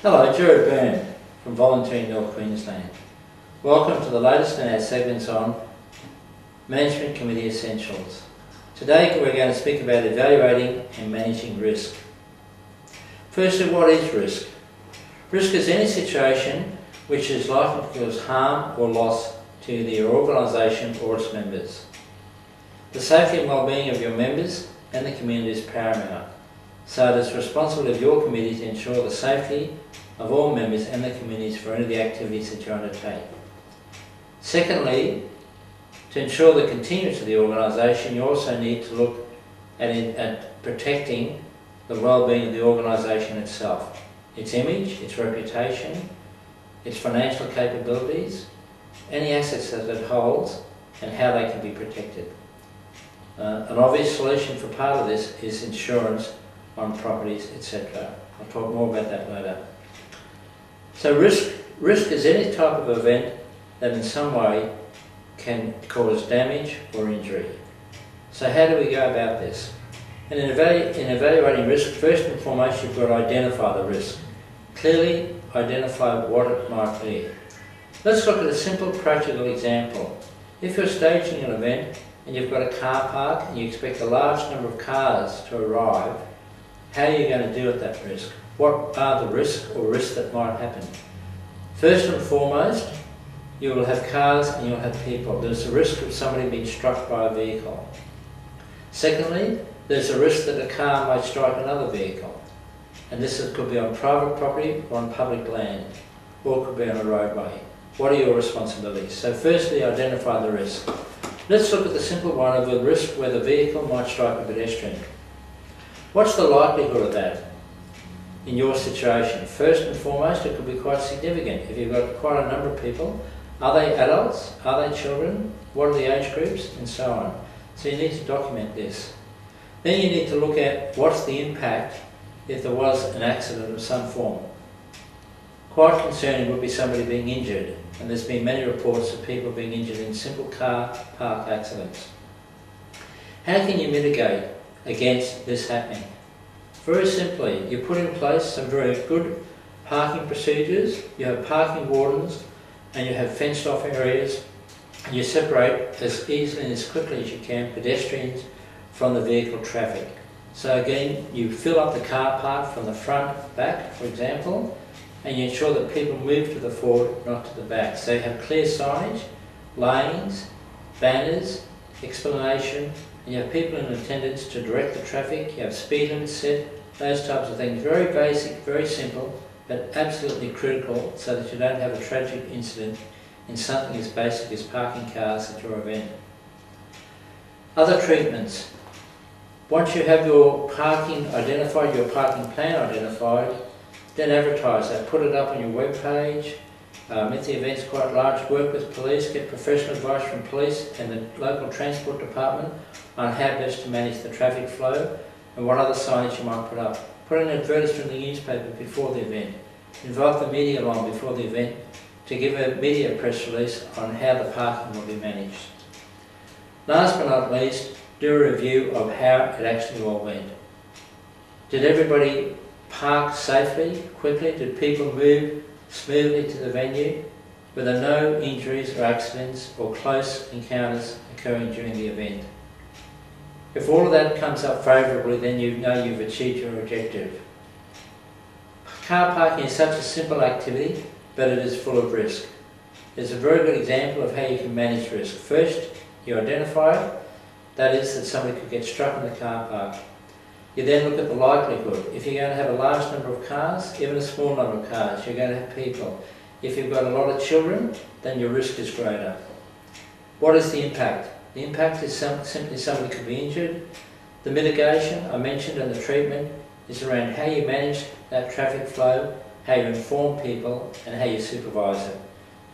Hello, Gerard Byrne from Volunteering North Queensland. Welcome to the latest in our segments on Management Committee Essentials. Today we're going to speak about evaluating and managing risk. Firstly, what is risk? Risk is any situation which is likely to cause harm or loss to either your organisation or its members. The safety and well-being of your members and the community is paramount, so it is responsibility of your committee to ensure the safety of all members and the communities for any of the activities that you undertake. Secondly, to ensure the continuance of the organisation, you also need to look at protecting the well-being of the organisation itself, its image, its reputation, its financial capabilities, any assets that it holds and how they can be protected. An obvious solution for part of this is insurance on properties, etc. I'll talk more about that later. So risk is any type of event that in some way can cause damage or injury. So how do we go about this? And in evaluating risk, first and foremost you've got to identify the risk. Clearly identify what it might be. Let's look at a simple practical example. If you're staging an event and you've got a car park and you expect a large number of cars to arrive, how are you going to deal with that risk? What are the risks or risks that might happen? First and foremost, you will have cars and you'll have people. There's a risk of somebody being struck by a vehicle. Secondly, there's a risk that a car might strike another vehicle. And this could be on private property or on public land, or it could be on a roadway. What are your responsibilities? So firstly, identify the risk. Let's look at the simple one of the risk where the vehicle might strike a pedestrian. What's the likelihood of that in your situation? First and foremost, it could be quite significant. If you've got quite a number of people, are they adults? Are they children? What are the age groups? And so on. So you need to document this. Then you need to look at what's the impact if there was an accident of some form. Quite concerning would be somebody being injured, and there's been many reports of people being injured in simple car park accidents. How can you mitigate against this happening? Very simply, you put in place some very good parking procedures, you have parking wardens and you have fenced off areas, and you separate as easily and as quickly as you can pedestrians from the vehicle traffic. So again, you fill up the car park from the front, back for example, and you ensure that people move to the forward, not to the back. So you have clear signage, lanes, banners, explanation, and you have people in attendance to direct the traffic, you have speed limits set, those types of things. Very basic, very simple, but absolutely critical so that you don't have a tragic incident in something as basic as parking cars at your event. Other treatments. Once you have your parking identified, your parking plan identified, then advertise that. Put it up on your web page. If the event's quite large, work with police, get professional advice from police and the local transport department on how best to manage the traffic flow and what other signage you might put up. Put an advertisement in the newspaper before the event. Invite the media along before the event to give a media press release on how the parking will be managed. Last but not least, do a review of how it actually all went. Did everybody park safely, quickly? Did people move smoothly to the venue? Were there no injuries or accidents or close encounters occurring during the event? If all of that comes up favourably, then you know you've achieved your objective. Car parking is such a simple activity, but it is full of risk. It's a very good example of how you can manage risk. First, you identify it, that is that somebody could get struck in the car park. You then look at the likelihood. If you're going to have a large number of cars, even a small number of cars, you're going to have people. If you've got a lot of children, then your risk is greater. What is the impact? The impact is simply somebody could be injured. The mitigation I mentioned and the treatment is around how you manage that traffic flow, how you inform people and how you supervise it.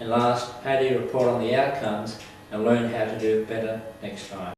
And last, how do you report on the outcomes and learn how to do it better next time.